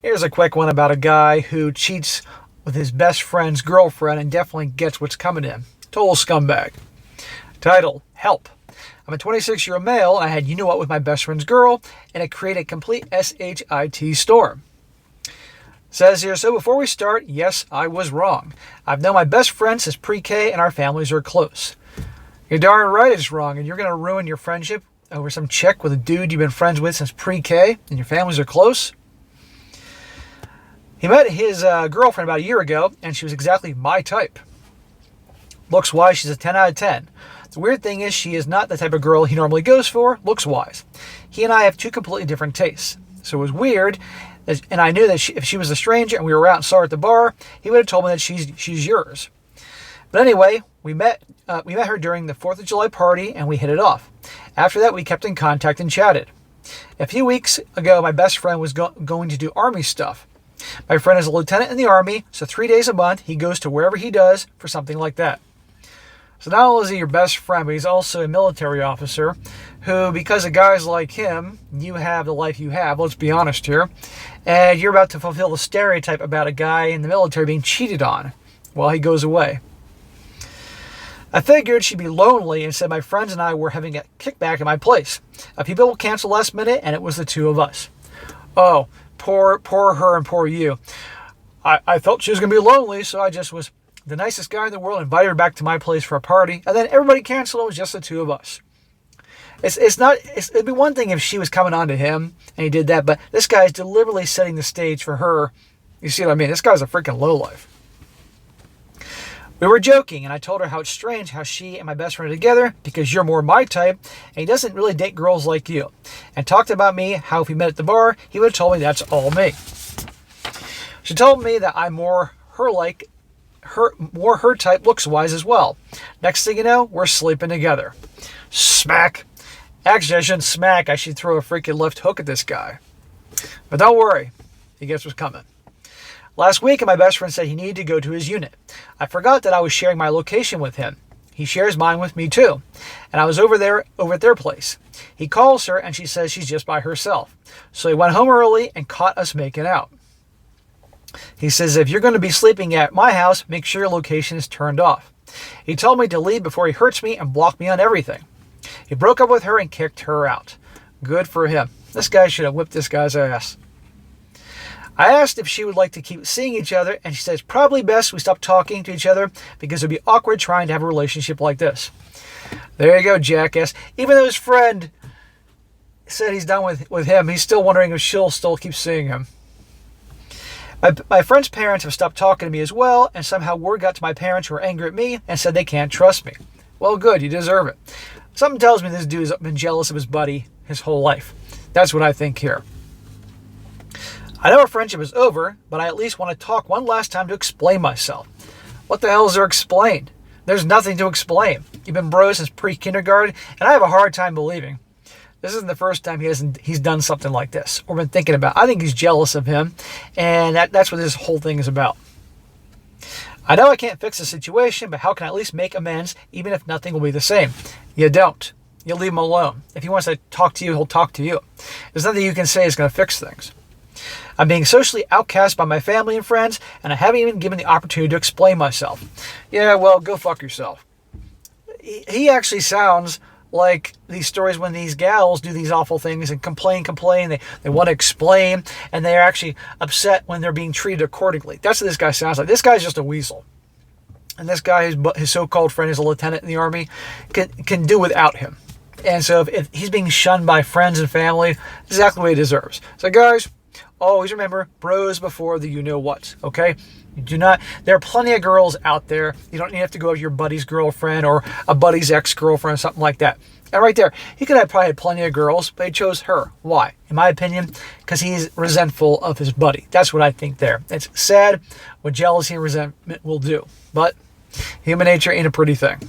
Here's a quick one about a guy who cheats with his best friend's girlfriend and definitely gets what's coming in. Total scumbag. Title, Help. I'm a 26-year-old male and I had you-know-what with my best friend's girl and it created a complete SHIT storm. Says here, so before we start, yes, I was wrong. I've known my best friend since pre-K and our families are close. You're darn right it's wrong, and you're going to ruin your friendship over some chick with a dude you've been friends with since pre-K and your families are close? He met his girlfriend about a year ago, and she was exactly my type. Looks-wise, she's a 10 out of 10. The weird thing is she is not the type of girl he normally goes for, looks-wise. He and I have two completely different tastes. So it was weird, and I knew that if she was a stranger and we were out and saw her at the bar, he would have told me that she's yours. But anyway, we met her during the 4th of July party, and we hit it off. After that, we kept in contact and chatted. A few weeks ago, my best friend was going to do Army stuff. My friend is a lieutenant in the Army, so 3 days a month, he goes to wherever he does for something like that. So not only is he your best friend, but he's also a military officer who, because of guys like him, you have the life you have, let's be honest here, and you're about to fulfill the stereotype about a guy in the military being cheated on while he goes away. I figured she'd be lonely and said my friends and I were having a kickback at my place. A few people canceled last minute, and it was the two of us. Oh, poor her and poor you. I felt she was going to be lonely, so I just was the nicest guy in the world, invited her back to my place for a party, and then everybody canceled. It was just the two of us. It'd be one thing if she was coming on to him and he did that, but this guy's deliberately setting the stage for her. You see what I mean? This guy's a freaking lowlife. We were joking, and I told her how it's strange how she and my best friend are together because you're more my type, and he doesn't really date girls like you. And talked about me, how if we met at the bar, he would have told me that's all me. She told me that I'm more her type looks-wise as well. Next thing you know, we're sleeping together. Smack. Actually, I shouldn't smack. I should throw a freaking left hook at this guy. But don't worry. He gets what's coming. Last week, my best friend said he needed to go to his unit. I forgot that I was sharing my location with him. He shares mine with me too. And I was over at their place. He calls her and she says she's just by herself. So he went home early and caught us making out. He says, if you're going to be sleeping at my house, make sure your location is turned off. He told me to leave before he hurts me and blocked me on everything. He broke up with her and kicked her out. Good for him. This guy should have whipped this guy's ass. I asked if she would like to keep seeing each other, and she says probably best we stop talking to each other because it would be awkward trying to have a relationship like this. There you go, jackass. Even though his friend said he's done with him, he's still wondering if she'll still keep seeing him. My friend's parents have stopped talking to me as well, and somehow word got to my parents who are angry at me and said they can't trust me. Well, good, you deserve it. Something tells me this dude has been jealous of his buddy his whole life. That's what I think here. I know our friendship is over, but I at least want to talk one last time to explain myself. What the hell is there explained? There's nothing to explain. You've been bros since pre-kindergarten, and I have a hard time believing. This isn't the first time he's done something like this or been thinking about. I think he's jealous of him, and that's what this whole thing is about. I know I can't fix the situation, but how can I at least make amends even if nothing will be the same? You don't. You leave him alone. If he wants to talk to you, he'll talk to you. There's nothing you can say is going to fix things. I'm being socially outcast by my family and friends, and I haven't even given the opportunity to explain myself. Yeah, well, go fuck yourself. He actually sounds like these stories when these gals do these awful things and complain. They want to explain, and they're actually upset when they're being treated accordingly. That's what this guy sounds like. This guy's just a weasel. And this guy, his so-called friend, is a lieutenant in the Army, can do without him. And so if he's being shunned by friends and family, exactly what he deserves. So guys, always remember, bros before the you-know-what, okay? You do not. There are plenty of girls out there. You don't have to go with your buddy's girlfriend or a buddy's ex-girlfriend or something like that. And right there, he could have probably had plenty of girls, but he chose her. Why? In my opinion, because he's resentful of his buddy. That's what I think there. It's sad what jealousy and resentment will do. But human nature ain't a pretty thing.